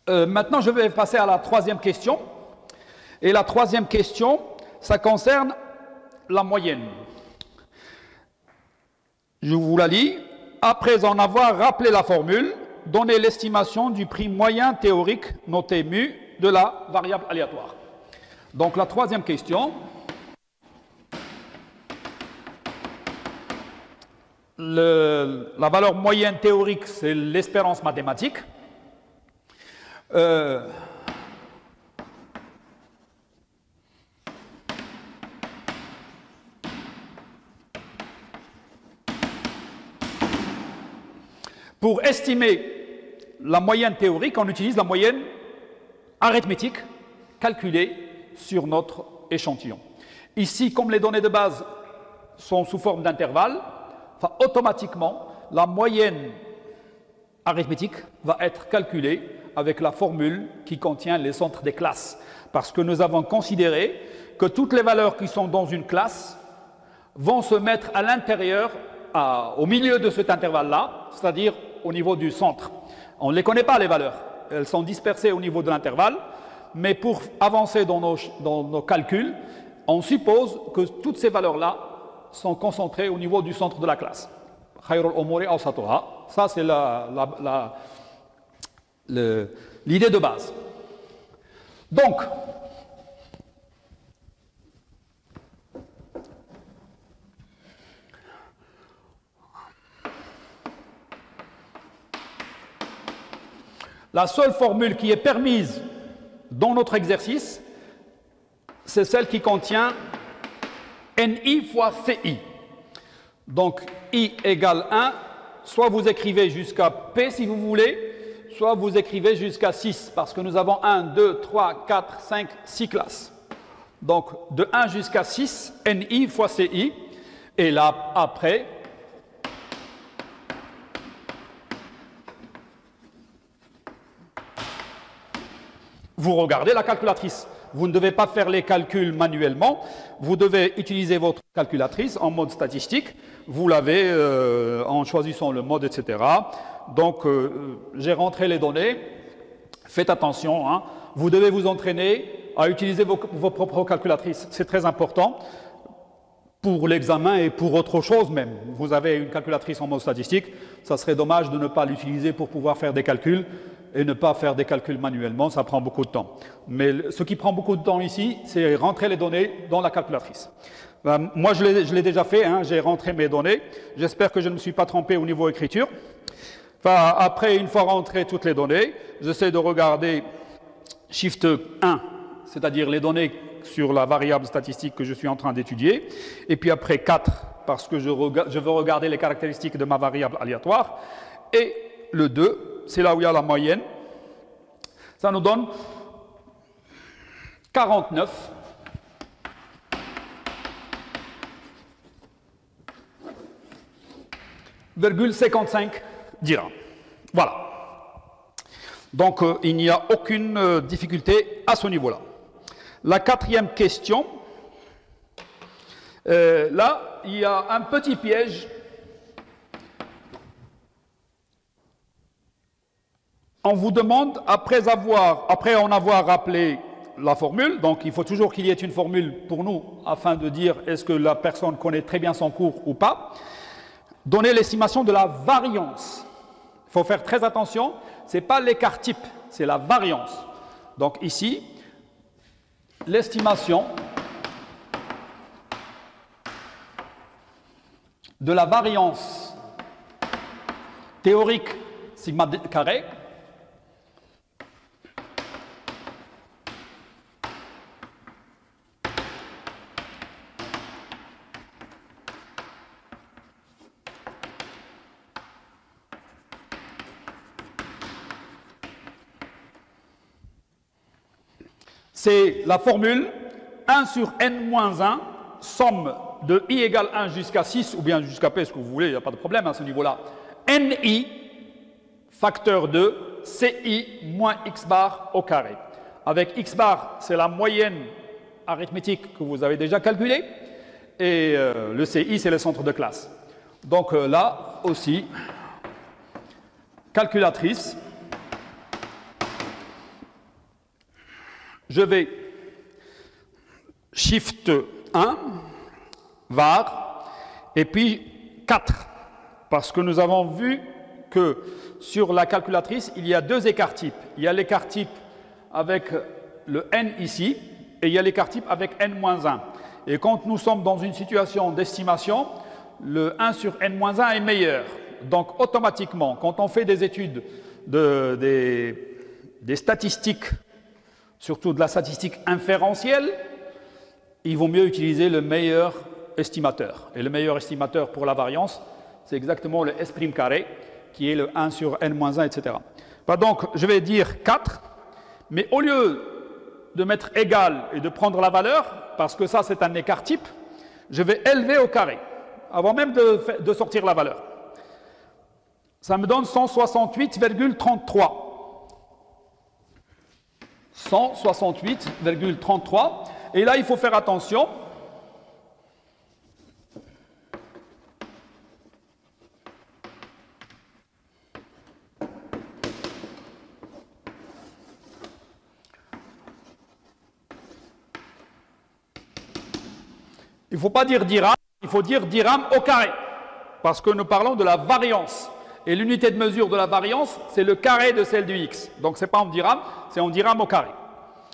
Maintenant, je vais passer à la troisième question. Et la troisième question, ça concerne la moyenne. Je vous la lis. Après en avoir rappelé la formule, donnez l'estimation du prix moyen théorique noté mu de la variable aléatoire. Donc la troisième question. La valeur moyenne théorique, c'est l'espérance mathématique. Pour estimer la moyenne théorique, on utilise la moyenne arithmétique calculée sur notre échantillon. Ici, comme les données de base sont sous forme d'intervalle, automatiquement, la moyenne arithmétique va être calculée avec la formule qui contient les centres des classes. Parce que nous avons considéré que toutes les valeurs qui sont dans une classe vont se mettre à l'intérieur, au milieu de cet intervalle-là, c'est-à-dire au niveau du centre. On ne les connaît pas, les valeurs. Elles sont dispersées au niveau de l'intervalle, mais pour avancer dans nos calculs, on suppose que toutes ces valeurs-là sont concentrées au niveau du centre de la classe. Ça, c'est l'idée de base. Donc, la seule formule qui est permise dans notre exercice, c'est celle qui contient NI fois CI. Donc, I égale 1, soit vous écrivez jusqu'à P si vous voulez, soit vous écrivez jusqu'à 6, parce que nous avons 1, 2, 3, 4, 5, 6 classes. Donc, de 1 jusqu'à 6, NI fois CI, et là, après, vous regardez la calculatrice. Vous ne devez pas faire les calculs manuellement. Vous devez utiliser votre calculatrice en mode statistique. Vous l'avez en choisissant le mode, etc. Donc, j'ai rentré les données. Faites attention. Hein. Vous devez vous entraîner à utiliser vos propres calculatrices. C'est très important pour l'examen et pour autre chose même. Vous avez une calculatrice en mode statistique. Ça serait dommage de ne pas l'utiliser pour pouvoir faire des calculs et ne pas faire des calculs manuellement, ça prend beaucoup de temps. Mais ce qui prend beaucoup de temps ici, c'est rentrer les données dans la calculatrice. Moi, je l'ai déjà fait, hein, j'ai rentré mes données. J'espère que je ne me suis pas trompé au niveau écriture. Après, une fois rentrées toutes les données, j'essaie de regarder Shift 1, c'est-à-dire les données sur la variable statistique que je suis en train d'étudier. Et puis après 4, parce que je veux regarder les caractéristiques de ma variable aléatoire. Et le 2, c'est là où il y a la moyenne. Ça nous donne 49,55 dirhams. Voilà. Donc, il n'y a aucune difficulté à ce niveau-là. La quatrième question, là, il y a un petit piège. On vous demande, après en avoir rappelé la formule, donc il faut toujours qu'il y ait une formule pour nous afin de dire est-ce que la personne connaît très bien son cours ou pas, donner l'estimation de la variance. Il faut faire très attention, ce n'est pas l'écart type, c'est la variance. Donc ici, l'estimation de la variance théorique sigma carré c'est la formule 1 sur n-1, somme de i égale 1 jusqu'à 6, ou bien jusqu'à p, ce que vous voulez, il n'y a pas de problème à ce niveau-là. ni, facteur de ci moins x bar au carré. Avec x bar, c'est la moyenne arithmétique que vous avez déjà calculée, et le ci, c'est le centre de classe. Donc là aussi, calculatrice, je vais Shift 1, var, et puis 4. Parce que nous avons vu que sur la calculatrice, il y a deux écarts-types. Il y a l'écart-type avec le n ici, et il y a l'écart-type avec n-1. Et quand nous sommes dans une situation d'estimation, le 1 sur n-1 est meilleur. Donc automatiquement, quand on fait des études des statistiques, surtout de la statistique inférentielle, il vaut mieux utiliser le meilleur estimateur. Et le meilleur estimateur pour la variance, c'est exactement le S' carré, qui est le 1 sur n-1, etc. Donc, je vais dire 4, mais au lieu de mettre égal et de prendre la valeur, parce que ça, c'est un écart type, je vais élever au carré, avant même de sortir la valeur. Ça me donne 168,33. 168,33. Et là, il faut faire attention. Il ne faut pas dire dirham, il faut dire dirham au carré. Parce que nous parlons de la variance. Et l'unité de mesure de la variance, c'est le carré de celle du x. Donc, ce n'est pas en dirham, c'est en dirham au carré.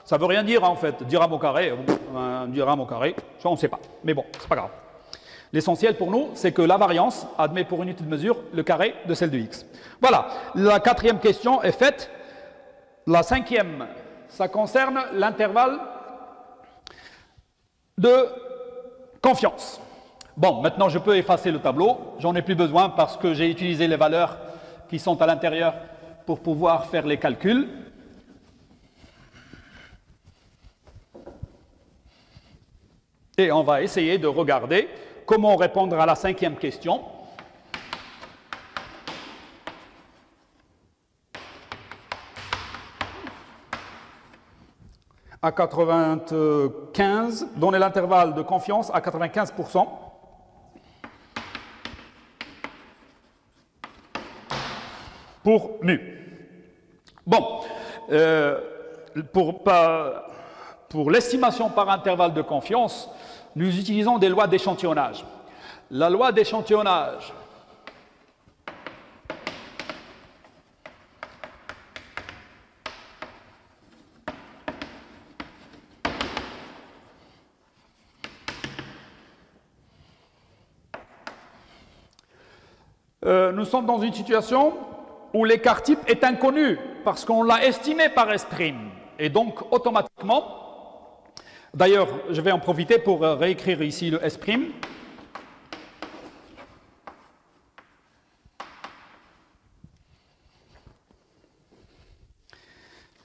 Ça ne veut rien dire en fait, dirham au carré, un dirham au carré, ça on ne sait pas. Mais bon, c'est pas grave. L'essentiel pour nous, c'est que la variance admet pour unité de mesure le carré de celle de x. Voilà, la quatrième question est faite. La cinquième, ça concerne l'intervalle de confiance. Bon, maintenant je peux effacer le tableau, j'en ai plus besoin parce que j'ai utilisé les valeurs qui sont à l'intérieur pour pouvoir faire les calculs. Et on va essayer de regarder comment répondre à la cinquième question. À 95, donner l'intervalle de confiance à 95%. Pour mu. Bon, pour l'estimation par intervalle de confiance, nous utilisons des lois d'échantillonnage. La loi d'échantillonnage nous sommes dans une situation où l'écart type est inconnu parce qu'on l'a estimé par S'. Et donc, automatiquement, d'ailleurs, je vais en profiter pour réécrire ici le S'.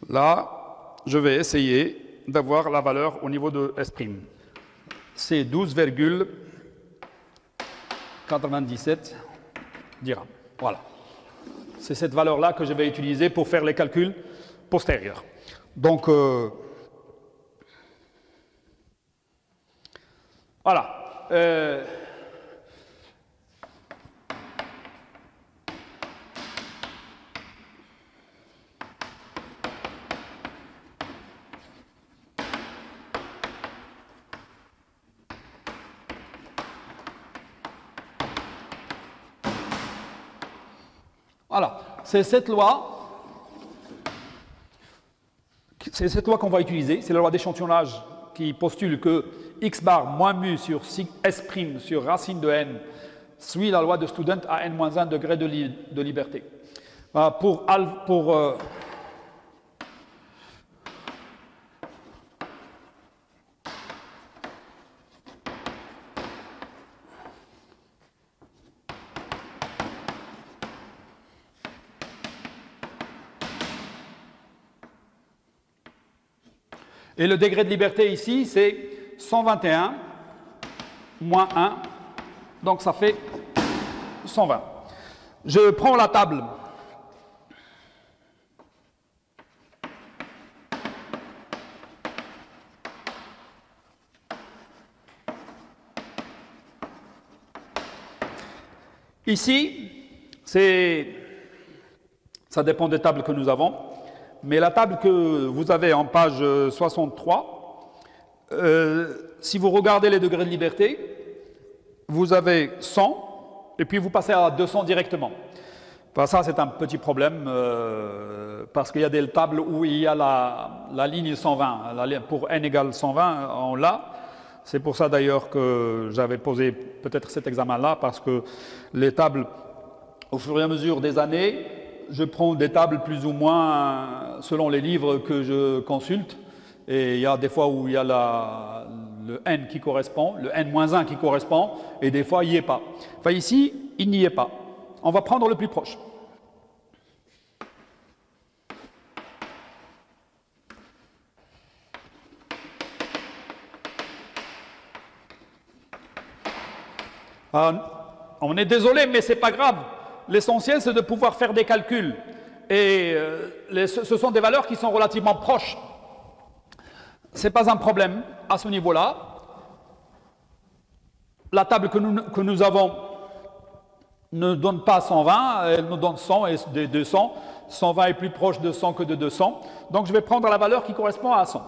Là, je vais essayer d'avoir la valeur au niveau de S'. C'est 12,97 dirhams. Voilà. C'est cette valeur-là que je vais utiliser pour faire les calculs postérieurs. Donc, voilà. Voilà, c'est cette loi qu'on va utiliser, c'est la loi d'échantillonnage qui postule que x bar moins mu sur S' sur racine de n suit la loi de Student à n-1 degré de liberté. Et le degré de liberté ici, c'est 121 moins 1, donc ça fait 120. Je prends la table. Ici, ça dépend des tables que nous avons, Mais la table que vous avez en page 63, si vous regardez les degrés de liberté, vous avez 100 et puis vous passez à 200 directement. Enfin, ça, c'est un petit problème parce qu'il y a des tables où il y a la ligne 120. Pour n égale 120, on l'a. C'est pour ça d'ailleurs que j'avais posé peut-être cet examen-là, parce que les tables, au fur et à mesure des années, je prends des tables plus ou moins selon les livres que je consulte. Et il y a des fois où il y a le n qui correspond, le n-1 qui correspond, et des fois il n'y est pas. Enfin ici, il n'y est pas. On va prendre le plus proche. On est désolé, mais ce n'est pas grave. L'essentiel, c'est de pouvoir faire des calculs. Et ce sont des valeurs qui sont relativement proches. Ce n'est pas un problème à ce niveau-là. La table que nous avons ne donne pas 120, elle nous donne 100 et 200. 120 est plus proche de 100 que de 200. Donc je vais prendre la valeur qui correspond à 100.